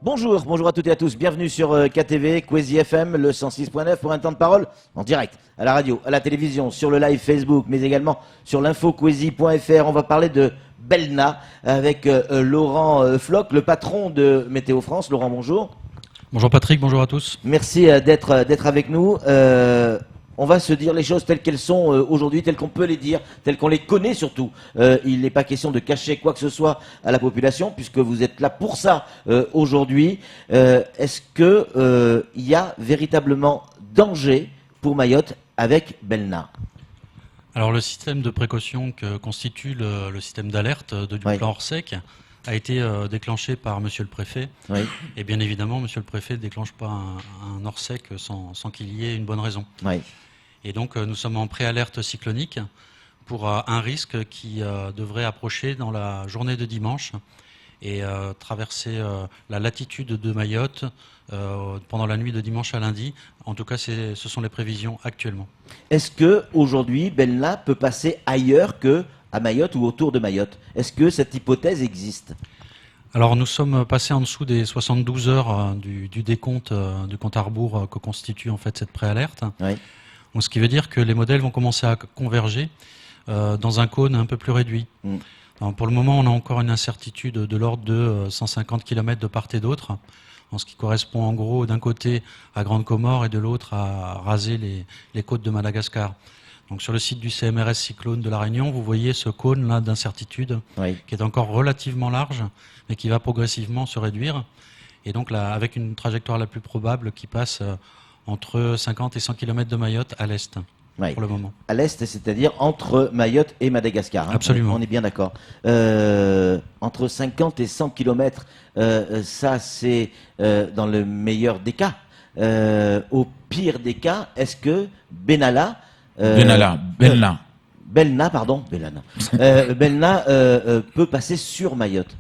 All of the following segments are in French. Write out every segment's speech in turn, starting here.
Bonjour à toutes et à tous, bienvenue sur KTV, Kwezi FM, le 106.9 pour un temps de parole en direct, à la radio, à la télévision, sur le live Facebook, mais également sur l'infokwezi.fr. On va parler de Belna avec Laurent Floch, le patron de Météo France. Laurent, bonjour. Bonjour Patrick, bonjour à tous. Merci d'être avec nous. On va se dire les choses telles qu'elles sont aujourd'hui, telles qu'on peut les dire, telles qu'on les connaît surtout. Il n'est pas question de cacher quoi que ce soit à la population, puisque vous êtes là pour ça aujourd'hui. Est-ce que il y a véritablement danger pour Mayotte avec Belna ? Alors le système de précaution que constitue le système d'alerte du plan Orsec a été déclenché par Monsieur le Préfet. Oui. Et bien évidemment, Monsieur le Préfet ne déclenche pas un Orsec sans qu'il y ait une bonne raison. Oui. Et donc nous sommes en préalerte cyclonique pour un risque qui devrait approcher dans la journée de dimanche et traverser la latitude de Mayotte pendant la nuit de dimanche à lundi. En tout cas, ce sont les prévisions actuellement. Est-ce que aujourd'hui Belna peut passer ailleurs que à Mayotte ou autour de Mayotte? Est-ce que cette hypothèse existe? Alors nous sommes passés en dessous des 72 heures du décompte, du compte à rebours que constitue en fait cette préalerte. Oui. Donc, ce qui veut dire que les modèles vont commencer à converger dans un cône un peu plus réduit. Alors, pour le moment, on a encore une incertitude de l'ordre de 150 km de part et d'autre, en ce qui correspond en gros d'un côté à Grande Comore et de l'autre à raser les côtes de Madagascar. Donc sur le site du CMRS Cyclone de La Réunion, vous voyez ce cône-là d'incertitude qui est encore relativement large, mais qui va progressivement se réduire. Et donc là, avec une trajectoire la plus probable qui passe entre 50 et 100 km de Mayotte à l'est, pour le moment. À l'est, c'est-à-dire entre Mayotte et Madagascar. Hein. Absolument. On est bien d'accord. Entre 50 et 100 km, ça c'est dans le meilleur des cas. Au pire des cas, est-ce que Belna peut passer sur Mayotte?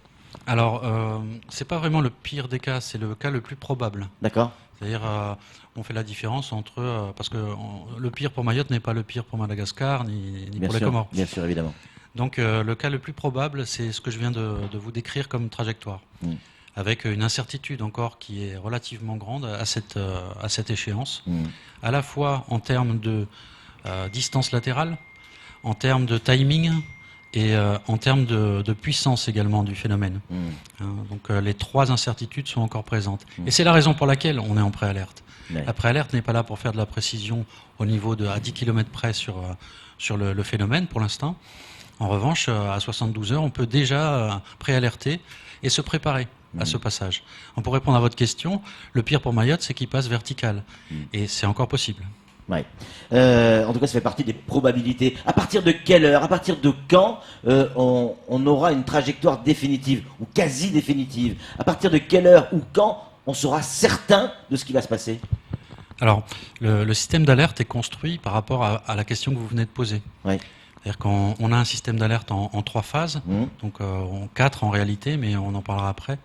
Alors, c'est pas vraiment le pire des cas, c'est le cas le plus probable. D'accord. C'est-à-dire, on fait la différence entre... parce que le pire pour Mayotte n'est pas le pire pour Madagascar, ni pour les Comores. Bien sûr, évidemment. Donc, le cas le plus probable, c'est ce que je viens de vous décrire comme trajectoire. Avec une incertitude encore qui est relativement grande à cette échéance, à la fois en termes de distance latérale, en termes de timing et en termes de puissance également du phénomène. Donc les trois incertitudes sont encore présentes. Et c'est la raison pour laquelle on est en préalerte. La préalerte n'est pas là pour faire de la précision au niveau à 10 km près sur le phénomène pour l'instant. En revanche, à 72 heures, on peut déjà préalerter et se préparer à ce passage. Pour répondre à votre question, le pire pour Mayotte, c'est qu'il passe vertical. Et c'est encore possible. Ouais. En tout cas, ça fait partie des probabilités. À partir de quelle heure, à partir de quand on aura une trajectoire définitive ou quasi définitive? À partir de quelle heure ou quand on sera certain de ce qui va se passer? Alors, le système d'alerte est construit par rapport à la question que vous venez de poser. Ouais. C'est-à-dire qu'on a un système d'alerte en 3 phases, donc en 4 en réalité, mais on en parlera après.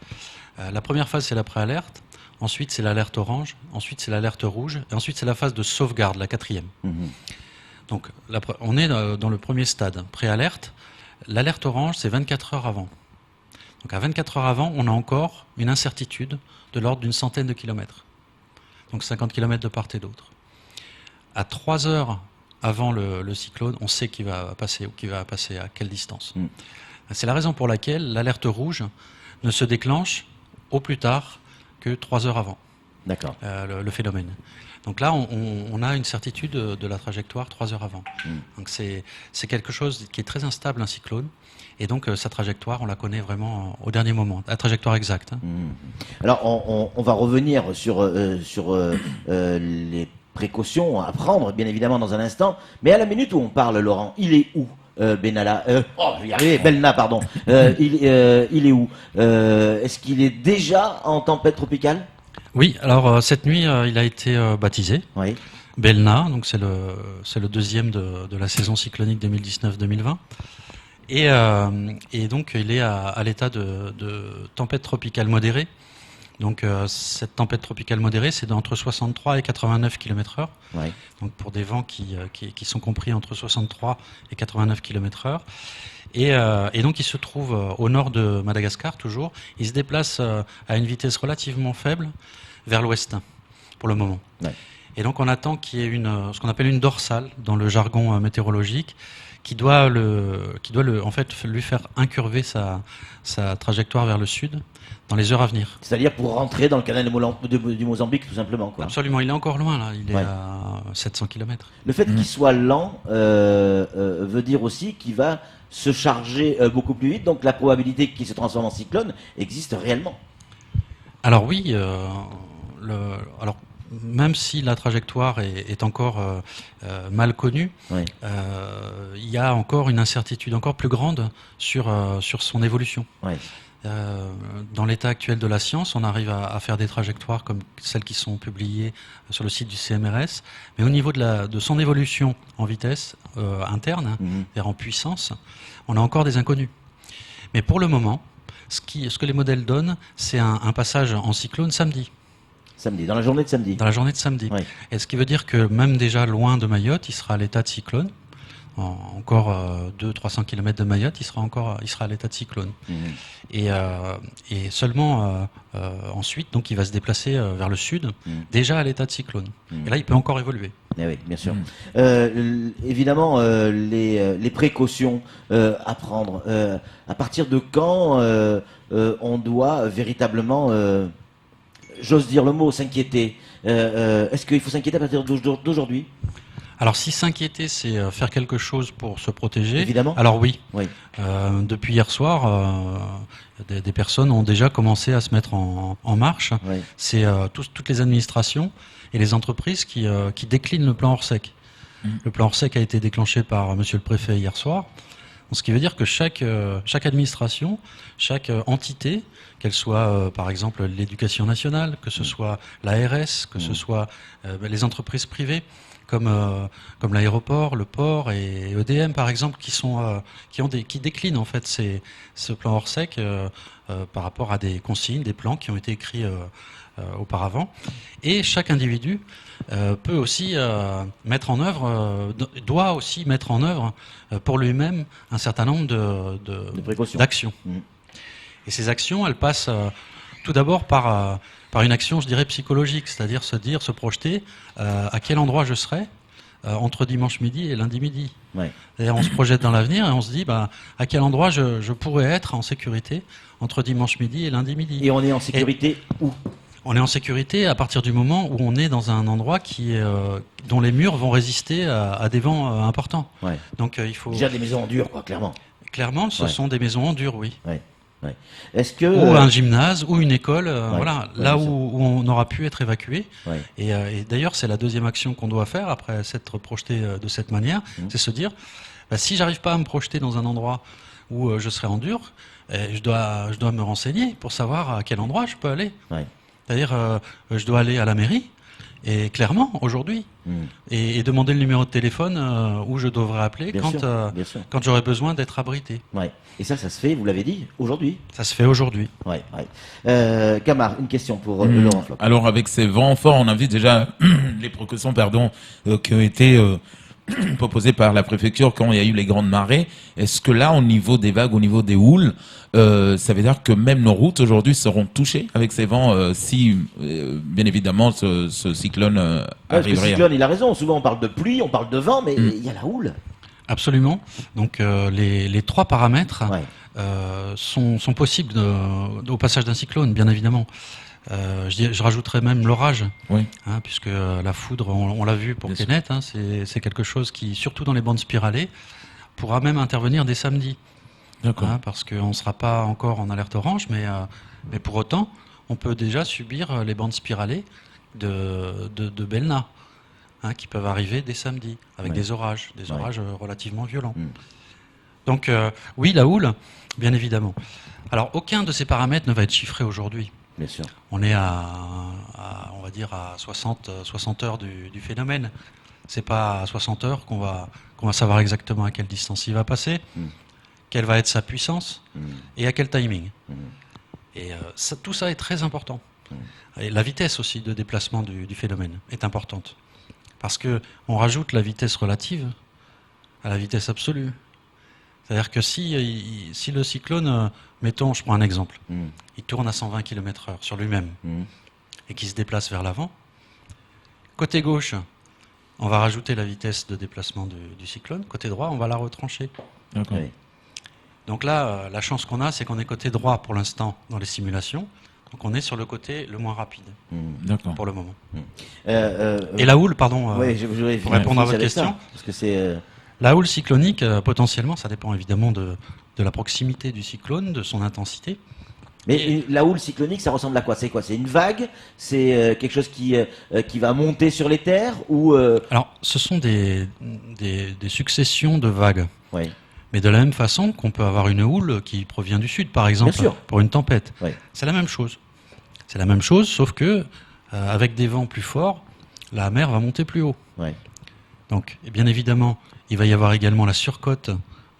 La première phase, c'est la préalerte. Ensuite, c'est l'alerte orange. Ensuite, c'est l'alerte rouge. Et ensuite, c'est la phase de sauvegarde, la 4e. Donc, on est dans le premier stade, préalerte. L'alerte orange, c'est 24 heures avant. Donc, à 24 heures avant, on a encore une incertitude de l'ordre d'une centaine de kilomètres. Donc, 50 km de part et d'autre. À 3 heures avant le cyclone, on sait qu'il va passer ou qu'il va passer à quelle distance. C'est la raison pour laquelle l'alerte rouge ne se déclenche au plus tard que 3 heures avant. D'accord. Le phénomène. Donc là, on a une certitude de la trajectoire 3 heures avant. Donc c'est quelque chose qui est très instable, un cyclone. Et donc sa trajectoire, on la connaît vraiment au dernier moment, la trajectoire exacte. Alors on va revenir sur les précautions à prendre, bien évidemment, dans un instant. Mais à la minute où on parle, Laurent, il est où Belna, Belna, pardon. Il est où? Est-ce qu'il est déjà en tempête tropicale? Oui, alors cette nuit, il a été baptisé. Oui. Belna, donc c'est le deuxième de la saison cyclonique 2019-2020. Et donc il est à l'état de tempête tropicale modérée. Donc cette tempête tropicale modérée, c'est entre 63 et 89 km/h. Ouais. Donc pour des vents qui sont compris entre 63 et 89 km/h. Et donc il se trouve au nord de Madagascar toujours. Il se déplace à une vitesse relativement faible vers l'ouest pour le moment. Ouais. Et donc on attend qu'il y ait ce qu'on appelle une dorsale dans le jargon météorologique qui doit en fait lui faire incurver sa trajectoire vers le sud dans les heures à venir. C'est-à-dire pour rentrer dans le canal du Mozambique, tout simplement, quoi. Absolument, il est encore loin là, il est à 700 km. Le fait qu'il soit lent veut dire aussi qu'il va se charger beaucoup plus vite, donc la probabilité qu'il se transforme en cyclone existe réellement. Alors oui, alors même si la trajectoire est encore mal connue, il y a encore une incertitude encore plus grande sur son évolution. Dans l'état actuel de la science, on arrive à faire des trajectoires comme celles qui sont publiées sur le site du CMRS, mais au niveau de son évolution en vitesse interne, c'est-à-dire en puissance, on a encore des inconnus. Mais pour le moment, ce que les modèles donnent, c'est un passage en cyclone samedi. Samedi, dans la journée de samedi. Dans la journée de samedi. Et ce qui veut dire que même déjà loin de Mayotte, il sera à l'état de cyclone. Encore 200-300 km de Mayotte, il sera à l'état de cyclone. Et seulement ensuite, donc, il va se déplacer vers le sud, déjà à l'état de cyclone. Et là, il peut encore évoluer. Eh oui, bien sûr. Évidemment, les précautions à prendre. À partir de quand on doit véritablement, j'ose dire le mot, s'inquiéter. Est-ce qu'il faut s'inquiéter à partir d'aujourd'hui ? Alors si s'inquiéter, c'est faire quelque chose pour se protéger, évidemment. Alors oui. Depuis hier soir, des personnes ont déjà commencé à se mettre en marche. C'est toutes les administrations et les entreprises qui déclinent le plan Orsec. Le plan Orsec a été déclenché par monsieur le préfet hier soir. Ce qui veut dire que chaque administration, chaque entité, qu'elle soit par exemple l'éducation nationale, que ce soit l'ARS, que ce soit les entreprises privées, comme l'aéroport, le port et EDM par exemple, qui déclinent en fait ce plan Orsec par rapport à des consignes, des plans qui ont été écrits auparavant. Et chaque individu peut aussi mettre en œuvre, doit aussi mettre en œuvre pour lui-même un certain nombre d'actions. Et ces actions, elles passent tout d'abord par une action, je dirais, psychologique, c'est-à-dire se projeter à quel endroit je serai entre dimanche midi et lundi midi. C'est-à-dire on se projette dans l'avenir et on se dit à quel endroit je pourrais être en sécurité entre dimanche midi et lundi midi. Et on est en sécurité où ? On est en sécurité à partir du moment où on est dans un endroit dont les murs vont résister à des vents importants. Donc il faut déjà des maisons en dur, quoi, clairement. Clairement, ce sont des maisons en dur, oui. Est-ce que ou un gymnase ou une école, là où on aura pu être évacué. Et d'ailleurs, c'est la deuxième action qu'on doit faire après s'être projeté de cette manière, c'est se dire si j'arrive pas à me projeter dans un endroit où je serai en dur, je dois me renseigner pour savoir à quel endroit je peux aller. C'est-à-dire, je dois aller à la mairie, et clairement, aujourd'hui, et demander le numéro de téléphone où je devrais appeler quand j'aurai besoin d'être abrité. Et ça se fait, vous l'avez dit, aujourd'hui. Ça se fait aujourd'hui. Camar, une question pour Laurent Flop. Alors, avec ces vents forts, on a vu déjà les précautions qui ont été proposées par la préfecture quand il y a eu les grandes marées. Est-ce que là, au niveau des vagues, au niveau des houles, ça veut dire que même nos routes aujourd'hui seront touchées avec ces vents si, bien évidemment, ce cyclone arriverait. Le cyclone, il a raison. Souvent, on parle de pluie, on parle de vent, mais il y a la houle. Absolument. Donc, les trois paramètres sont possibles au passage d'un cyclone, bien évidemment. Je rajouterais même l'orage, puisque la foudre, on l'a vu pour Kenneth, c'est quelque chose qui, surtout dans les bandes spiralées, pourra même intervenir dès samedi. Parce qu'on ne sera pas encore en alerte orange, mais pour autant, on peut déjà subir les bandes spiralées de Belna, qui peuvent arriver dès samedi, avec des orages relativement violents. Donc oui, la houle, bien évidemment. Alors aucun de ces paramètres ne va être chiffré aujourd'hui. Bien sûr. On est on va dire à 60 heures du phénomène. C'est pas à 60 heures qu'on va savoir exactement à quelle distance il va passer, quelle va être sa puissance et à quel timing. Et tout ça est très important. Et la vitesse aussi de déplacement du phénomène est importante. Parce qu'on rajoute la vitesse relative à la vitesse absolue. C'est-à-dire que si le cyclone, mettons, je prends un exemple, il tourne à 120 km/h sur lui-même et qu'il se déplace vers l'avant, côté gauche, on va rajouter la vitesse de déplacement du cyclone, côté droit, on va la retrancher. D'accord. Oui. Donc là, la chance qu'on a, c'est qu'on est côté droit pour l'instant dans les simulations, donc on est sur le côté le moins rapide D'accord. pour le moment. Et Et la houle, pardon, je voudrais pour répondre à votre finir avec ça, question. parce que c'est la houle cyclonique, potentiellement, ça dépend évidemment de la proximité du cyclone, de son intensité. mais la houle cyclonique, ça ressemble à quoi? C'est quoi? C'est une vague? C'est quelque chose qui va monter sur les terres ou Alors, ce sont des successions de vagues. Oui. Mais de la même façon qu'on peut avoir une houle qui provient du sud, par exemple, Bien sûr. pour une tempête. Oui. C'est la même chose. C'est la même chose, sauf que avec des vents plus forts, la mer va monter plus haut. Oui. Donc, bien évidemment, il va y avoir également la surcote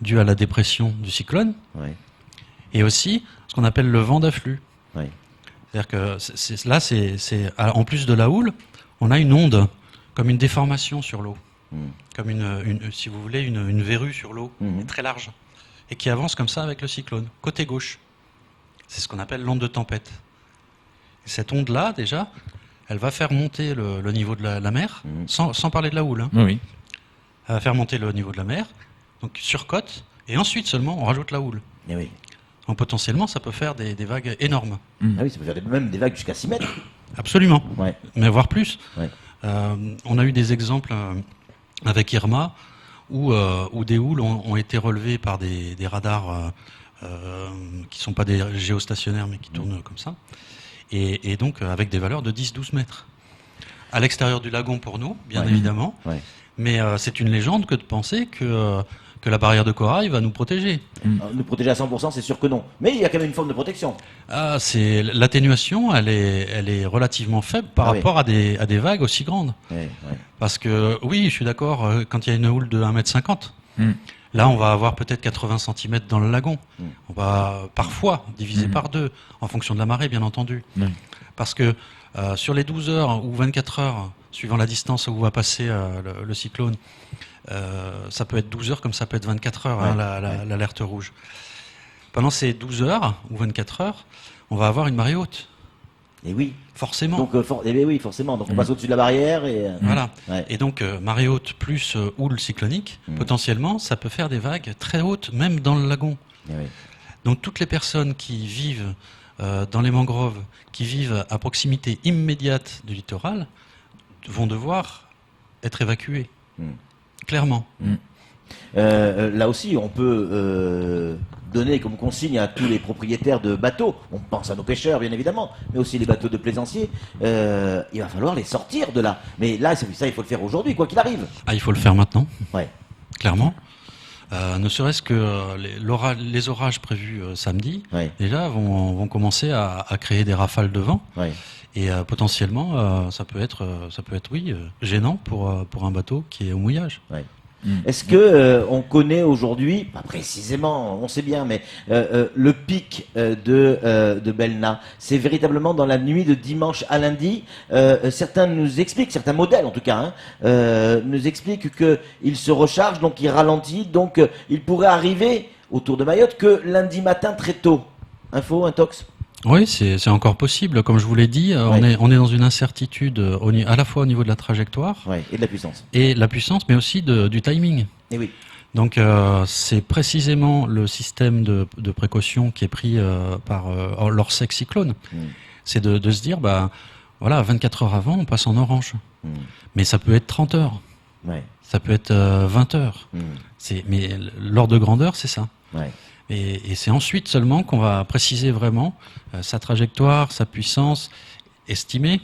due à la dépression du cyclone, Oui. et aussi ce qu'on appelle le vent d'afflux. Oui. C'est-à-dire que là, en plus de la houle, on a une onde, comme une déformation sur l'eau. Comme si vous voulez, une verrue sur l'eau, très large, et qui avance comme ça avec le cyclone, côté gauche. C'est ce qu'on appelle l'onde de tempête. Et cette onde-là, déjà, elle va faire monter le niveau de la mer, sans parler de la houle. Oui. Elle va faire monter le niveau de la mer, donc sur côte, et ensuite seulement on rajoute la houle. Eh oui. Donc potentiellement, ça peut faire des vagues énormes. Ah oui, ça peut faire même des vagues jusqu'à 6 mètres. Absolument, Ouais. mais voire plus. Ouais. On a eu des exemples avec Irma où des houles ont été relevées par des radars qui ne sont pas des géostationnaires mais qui tournent comme ça, et donc avec des valeurs de 10-12 mètres. À l'extérieur du lagon pour nous, bien évidemment, mais c'est une légende que de penser que la barrière de corail va nous protéger. Nous protéger à 100%, c'est sûr que non. Mais il y a quand même une forme de protection. L'atténuation, elle est relativement faible par rapport à des vagues aussi grandes. Parce que, oui, je suis d'accord, quand il y a une houle de 1,50 m, là, on va avoir peut-être 80 cm dans le lagon. On va parfois diviser par deux, en fonction de la marée, bien entendu. Parce que sur les 12 heures ou 24 heures, suivant la distance où va passer le cyclone, ça peut être 12 heures comme ça peut être 24 heures, l'alerte rouge. Pendant ces 12 heures ou 24 heures, on va avoir une marée haute. Et oui. Forcément. Donc, oui, forcément. Donc, on passe au-dessus de la barrière et. Voilà. Et donc, marée haute plus houle cyclonique, potentiellement, ça peut faire des vagues très hautes, même dans le lagon. Donc, toutes les personnes qui vivent dans les mangroves, qui vivent à proximité immédiate du littoral, vont devoir être évacuées. Clairement. Là aussi, on peut donner comme consigne à tous les propriétaires de bateaux, on pense à nos pêcheurs bien évidemment, mais aussi les bateaux de plaisanciers, il va falloir les sortir de là. Mais là, ça, il faut le faire aujourd'hui, quoi qu'il arrive. Ah, il faut le faire maintenant, Ouais. clairement. Ne serait-ce que les orages prévus samedi, déjà, vont commencer à créer des rafales de vent. Et potentiellement, ça peut être, oui, gênant pour un bateau qui est au mouillage. Est-ce que on connaît aujourd'hui, pas précisément, on sait bien, mais le pic de Belna, c'est véritablement dans la nuit de dimanche à lundi. Certains nous expliquent, certains modèles en tout cas, nous expliquent qu'il se recharge, donc il ralentit, donc il pourrait arriver autour de Mayotte que lundi matin très tôt. Info, intox? Oui, c'est encore possible. Comme je vous l'ai dit, on est dans une incertitude à la fois au niveau de la trajectoire et de la puissance. Et la puissance, mais aussi du timing. Et oui. Donc c'est précisément le système de précaution qui est pris par l'Orsec Cyclone. C'est de se dire, voilà, 24 heures avant, on passe en orange. Mais ça peut être 30 heures. Ça peut être 20 heures. Mais l'ordre de grandeur, c'est ça. Et c'est ensuite seulement qu'on va préciser vraiment sa trajectoire, sa puissance estimée,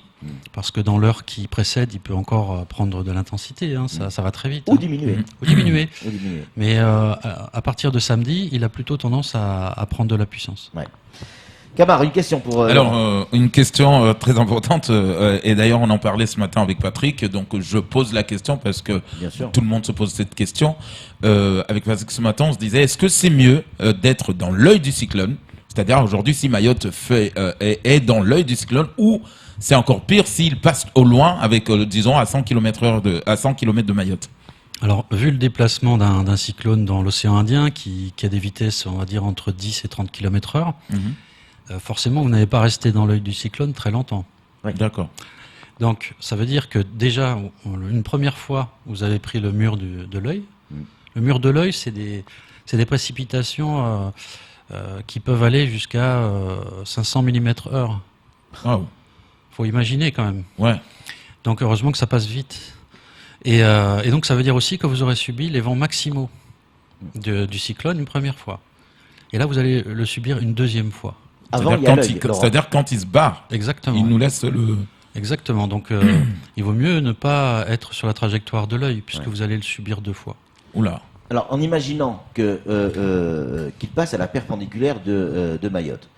parce que dans l'heure qui précède, il peut encore prendre de l'intensité, ça va très vite. Ou diminuer. Ou diminuer. Mais à partir de samedi, il a plutôt tendance à prendre de la puissance. Camar, une question pour... Alors, une question très importante, et d'ailleurs on en parlait ce matin avec Patrick, donc je pose la question parce que tout le monde se pose cette question. Avec Patrick ce matin, on se disait, est-ce que c'est mieux d'être dans l'œil du cyclone, c'est-à-dire aujourd'hui si Mayotte est dans l'œil du cyclone, ou c'est encore pire s'il passe au loin avec, disons, à 100 km de Mayotte? Alors, vu le déplacement d'un cyclone dans l'océan Indien, qui a des vitesses, on va dire, entre 10 et 30 km/h, forcément, vous n'allez pas rester dans l'œil du cyclone très longtemps. Oui. D'accord. Donc, ça veut dire que déjà, une première fois, vous avez pris le mur de l'œil. Le mur de l'œil, c'est des précipitations qui peuvent aller jusqu'à 500 mm/h. Wow. Faut imaginer quand même. Ouais. Donc, heureusement que ça passe vite. Et donc, ça veut dire aussi que vous aurez subi les vents maximaux du cyclone une première fois. Et là, vous allez le subir une deuxième fois. Avant, il y a l'œil. C'est-à-dire quand il se barre, Exactement. il nous laisse le... Exactement. Donc, il vaut mieux ne pas être sur la trajectoire de l'œil, puisque vous allez le subir 2 fois. Oula. Alors, en imaginant qu'il passe à la perpendiculaire de Mayotte,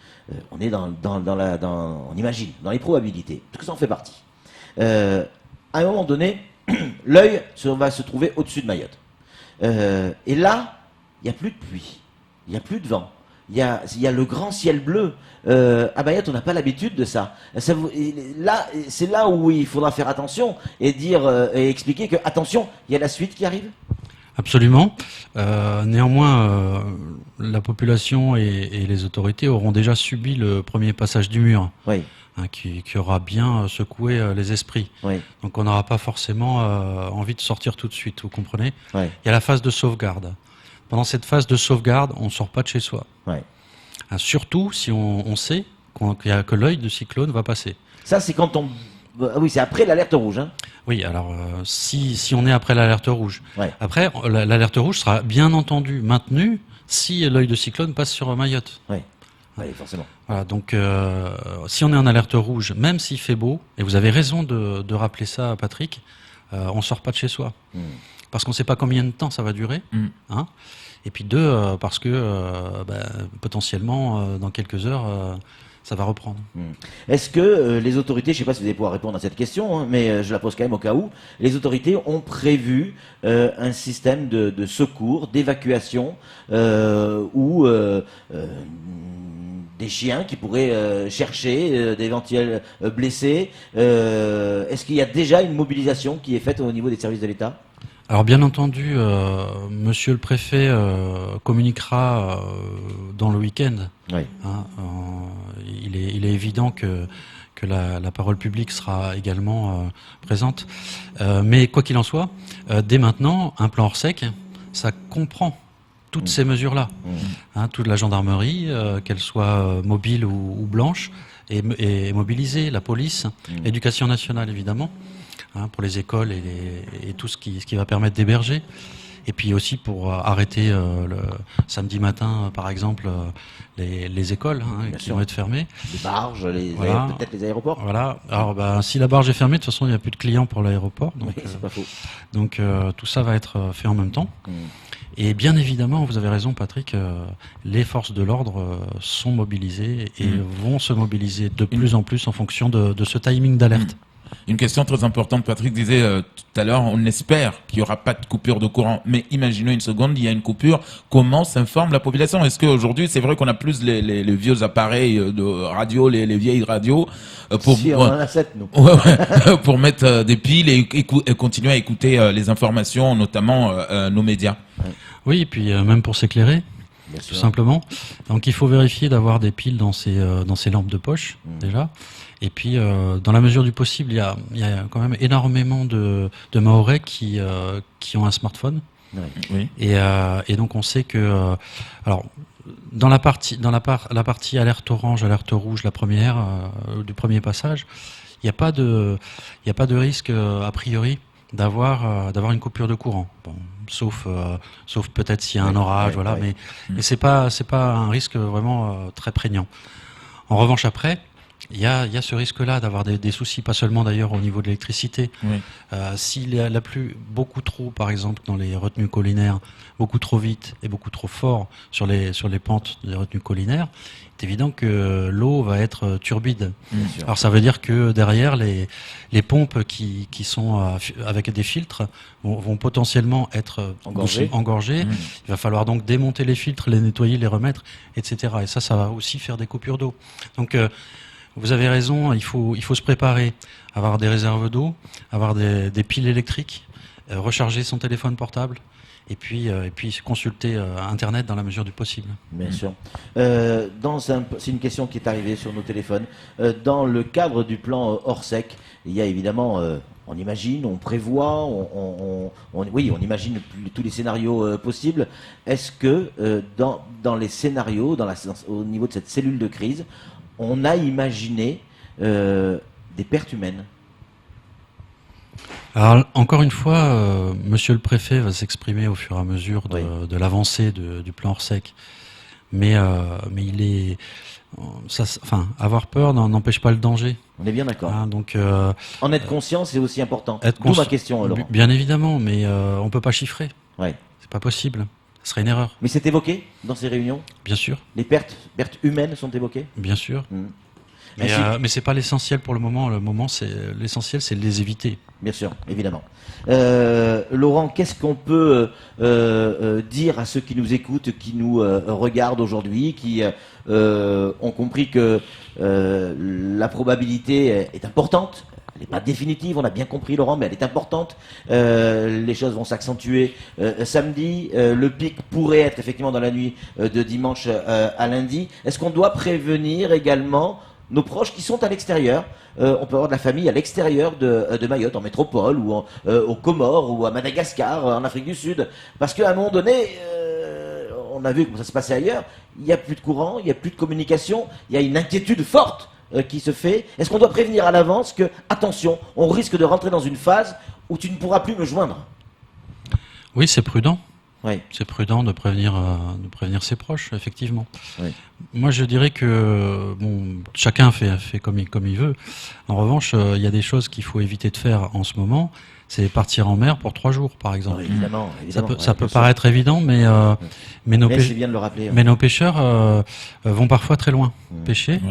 on est on imagine, dans les probabilités, parce que ça en fait partie. À un moment donné, l'œil va se trouver au-dessus de Mayotte. Et là, il n'y a plus de pluie, il n'y a plus de vent. Il y a le grand ciel bleu. À Mayotte, on n'a pas l'habitude de ça. Là, c'est là où il faudra faire attention et et expliquer que, attention, il y a la suite qui arrive. Absolument. Néanmoins, la population et les autorités auront déjà subi le premier passage du mur, Oui. Qui aura bien secoué les esprits. Oui. Donc on n'aura pas forcément envie de sortir tout de suite, vous comprenez ? Oui. Il y a la phase de sauvegarde. Pendant cette phase de sauvegarde, on ne sort pas de chez soi. Oui. Surtout si on sait que l'œil du cyclone va passer. Ça, c'est quand on... Oui, c'est après l'alerte rouge. Hein. Oui, alors si on est après l'alerte rouge. Ouais. Après, l'alerte rouge sera bien entendu maintenue si l'œil de cyclone passe sur Mayotte. Oui, forcément. Voilà, donc si on est en alerte rouge, même s'il fait beau, et vous avez raison de rappeler ça, Patrick, on sort pas de chez soi. Parce qu'on ne sait pas combien de temps ça va durer. Hein. Et puis 2, parce que potentiellement, dans quelques heures, ça va reprendre. Est-ce que les autorités, je ne sais pas si vous allez pouvoir répondre à cette question, hein, mais je la pose quand même au cas où, les autorités ont prévu un système de secours, d'évacuation, ou des chiens qui pourraient chercher d'éventuels blessés. Est-ce qu'il y a déjà une mobilisation qui est faite au niveau des services de l'État ? Alors bien entendu, monsieur le préfet communiquera dans le week-end. Oui. Hein, il est évident que la parole publique sera également présente. Mais quoi qu'il en soit, dès maintenant, un plan Orsec, ça comprend toutes ces mesures-là. Hein, toute la gendarmerie, qu'elle soit mobile ou blanche, est mobilisée, la police, l'éducation nationale évidemment, hein, pour les écoles et tout ce qui va permettre d'héberger. Et puis aussi pour arrêter le samedi matin, par exemple, les écoles qui vont être fermées. Les barges, Voilà. peut-être les aéroports. Voilà. Alors, si la barge est fermée, de toute façon, il n'y a plus de clients pour l'aéroport. Donc, Oui, c'est pas faux. donc tout ça va être fait en même temps. Et bien évidemment, vous avez raison, Patrick, les forces de l'ordre sont mobilisées et vont se mobiliser de plus en plus en fonction de ce timing d'alerte. Une question très importante, Patrick disait tout à l'heure, on espère qu'il n'y aura pas de coupure de courant, mais imaginons une seconde, il y a une coupure, comment s'informe la population ? Est-ce qu'aujourd'hui, c'est vrai qu'on a plus les vieux appareils de radio, les vieilles radios pour, si, on en a 7, nous. pour mettre des piles et continuer à écouter les informations, notamment nos médias. Oui, et puis même pour s'éclairer, tout simplement. Donc il faut vérifier d'avoir des piles dans ces lampes de poche, déjà. Et puis, dans la mesure du possible, il y a quand même énormément de Mahorais qui ont un smartphone. Oui. Et donc, on sait que... alors, dans la partie alerte orange, alerte rouge, la première, du premier passage, il n'y a pas de risque, a priori, d'avoir une coupure de courant. Bon, sauf peut-être s'il y a un orage, voilà. Mais c'est pas un risque vraiment très prégnant. En revanche, après... Il y a ce risque-là d'avoir des soucis, pas seulement d'ailleurs au niveau de l'électricité. Oui. S'il a plu beaucoup trop, par exemple, dans les retenues collinaires, beaucoup trop vite et beaucoup trop fort sur les pentes des retenues collinaires, c'est évident que l'eau va être turbide. Alors ça veut dire que derrière, les pompes qui sont avec des filtres vont potentiellement être engorgées. Il va falloir donc démonter les filtres, les nettoyer, les remettre, etc. Et ça va aussi faire des coupures d'eau. Donc vous avez raison, il faut se préparer, avoir des réserves d'eau, avoir des piles électriques recharger son téléphone portable et puis consulter Internet dans la mesure du possible. Bien sûr. C'est une question qui est arrivée sur nos téléphones. Dans le cadre du plan Orsec, il y a évidemment, on imagine, on prévoit, on imagine tous les scénarios possibles. Est-ce que dans les scénarios, au niveau de cette cellule de crise, on a imaginé des pertes humaines? Alors, encore une fois, monsieur le préfet va s'exprimer au fur et à mesure de l'avancée du plan Orsec. Mais il est... avoir peur n'empêche pas le danger. On est bien d'accord. Hein, donc, en être conscient, c'est aussi important. D'où ma question, Laurent. Bien évidemment, mais on ne peut pas chiffrer. Ouais. C'est pas possible. Ce serait une erreur. Mais c'est évoqué dans ces réunions? Bien sûr. Les pertes humaines sont évoquées? Bien sûr. Mais c'est pas l'essentiel pour le moment. L'essentiel, c'est de les éviter. Bien sûr, évidemment. Laurent, qu'est-ce qu'on peut dire à ceux qui nous écoutent, qui nous regardent aujourd'hui, qui ont compris que la probabilité est importante? Elle n'est pas définitive, on a bien compris, Laurent, mais elle est importante. Les choses vont s'accentuer samedi. Le pic pourrait être effectivement dans la nuit de dimanche à lundi. Est-ce qu'on doit prévenir également nos proches qui sont à l'extérieur? On peut avoir de la famille à l'extérieur de Mayotte, en métropole, ou aux Comores, ou à Madagascar, en Afrique du Sud. Parce qu'à un moment donné, on a vu comment ça se passait ailleurs, il n'y a plus de courant, il n'y a plus de communication, il y a une inquiétude forte qui se fait. Est-ce qu'on doit prévenir à l'avance que, attention, on risque de rentrer dans une phase où tu ne pourras plus me joindre? Oui, c'est prudent. Oui. C'est prudent de prévenir ses proches, effectivement. Oui. Moi, je dirais que chacun fait comme il veut. En revanche, il y a des choses qu'il faut éviter de faire en ce moment. C'est partir en mer pour 3 jours, par exemple. Non, évidemment. Ça peut paraître évident, mais c'est bien de le rappeler. Mais nos pêcheurs vont parfois très loin pêcher.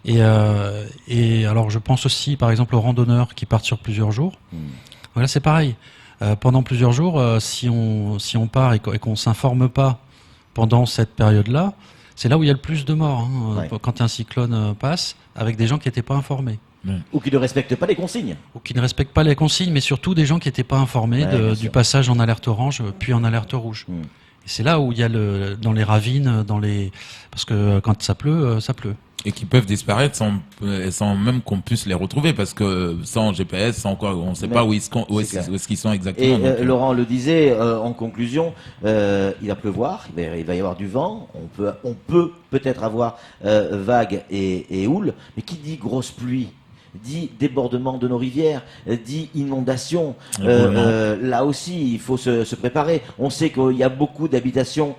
Et alors, je pense aussi, par exemple, aux randonneurs qui partent sur plusieurs jours. Voilà, c'est pareil. Pendant plusieurs jours, si on part et qu'on s'informe pas pendant cette période-là, c'est là où il y a le plus de morts. Quand un cyclone passe, avec des gens qui n'étaient pas informés. Ou qui ne respectent pas les consignes. Ou qui ne respectent pas les consignes, mais surtout des gens qui n'étaient pas informés du passage en alerte orange, puis en alerte rouge. Et c'est là où il y a dans les ravines, parce que quand ça pleut, ça pleut. Et qui peuvent disparaître sans même qu'on puisse les retrouver, parce que sans GPS, sans quoi, on ne sait pas où est-ce qu'ils sont exactement. Et Laurent le disait en conclusion, il va pleuvoir, il va y avoir du vent, on peut peut-être avoir vagues et houles, mais qui dit grosse pluie dit débordement de nos rivières, dit inondation. Là aussi, il faut se préparer. On sait qu'il y a beaucoup d'habitations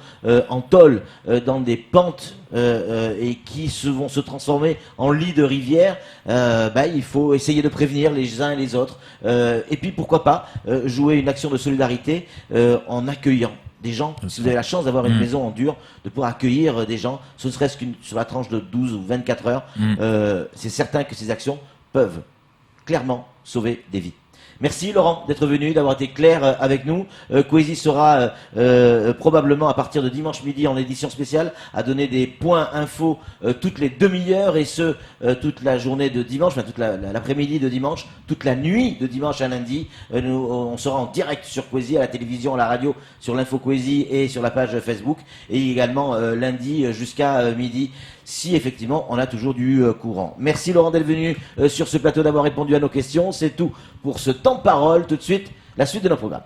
en tôle, dans des pentes et qui vont se transformer en lits de rivière. Il faut essayer de prévenir les uns et les autres. Et puis, pourquoi pas jouer une action de solidarité en accueillant des gens. Si vous avez la chance d'avoir une maison en dur, de pouvoir accueillir des gens, ce ne serait-ce sur la tranche de 12 ou 24 heures, c'est certain que ces actions peuvent clairement sauver des vies. Merci Laurent d'être venu, d'avoir été clair avec nous. Coésie sera probablement à partir de dimanche midi en édition spéciale à donner des points infos toutes les demi-heures et toute la journée de dimanche, toute l'après-midi de dimanche, toute la nuit de dimanche à lundi. On sera en direct sur Coésie, à la télévision, à la radio, sur l'info Coésie et sur la page Facebook, et également lundi jusqu'à midi, si effectivement on a toujours du courant. Merci Laurent d'être venu sur ce plateau, d'avoir répondu à nos questions. C'est tout pour ce temps de parole. Tout de suite, la suite de nos programmes.